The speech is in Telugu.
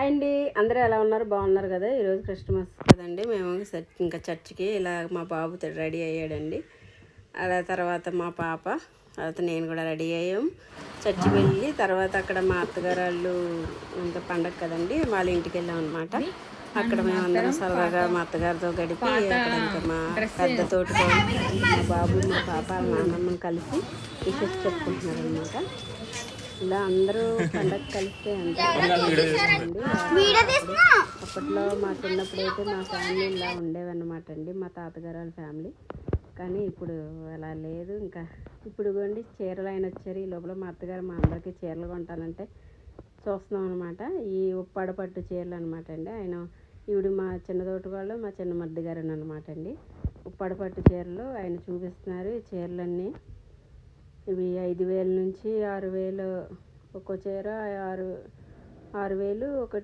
హాయ్ అండి, అందరూ ఎలా ఉన్నారు? బాగున్నారు కదా? ఈరోజు క్రిస్మస్ కదండి. మేము ఇంకా చర్చికి ఇలా మా బాబు రెడీ అయ్యాడండి. అలా తర్వాత మా పాప, తర్వాత నేను కూడా రెడీ అయ్యాం. చర్చికి వెళ్ళి తర్వాత అక్కడ మా అత్తగారు వాళ్ళు ఇంకా పండగ కదండి, వాళ్ళ ఇంటికి వెళ్ళాం అనమాట. అక్కడ మేము అందరం సరదాగా మా అత్తగారితో గడిపి అక్కడ ఇంకా మా పెద్ద తోటి మా బాబు మా పాప నాన్నమ్మని కలిసి విషెస్ చెప్పుకుంటున్నారు అనమాట. ఇలా అందరూ పండగ కలిస్తే అండి. అప్పట్లో మా చిన్నప్పుడు అయితే మా ఫ్యామిలీ ఇలా ఉండేవన్నమాట అండి, మా తాతగారు వాళ్ళ ఫ్యామిలీ. కానీ ఇప్పుడు అలా లేదు. ఇంకా ఇప్పుడు కొండి చీరలు ఆయన వచ్చారు. ఈ లోపల మా అత్తగారు మా అందరికీ చీరలు కొంటానంటే చూస్తున్నాం అనమాట. ఈ ఉప్పాడ పట్టు చీరలు అనమాట అండి. ఆయన ఈవిడ మా చిన్న తోటి వాళ్ళు, మా చిన్న మద్ది గారు అనమాట అండి. ఉప్పాడ పట్టు చీరలు ఆయన చూపిస్తున్నారు. ఈ చీరలన్నీ ఇవి 5,000 నుంచి 6,000 ఒక్కో చీర 6,000, ఒకటి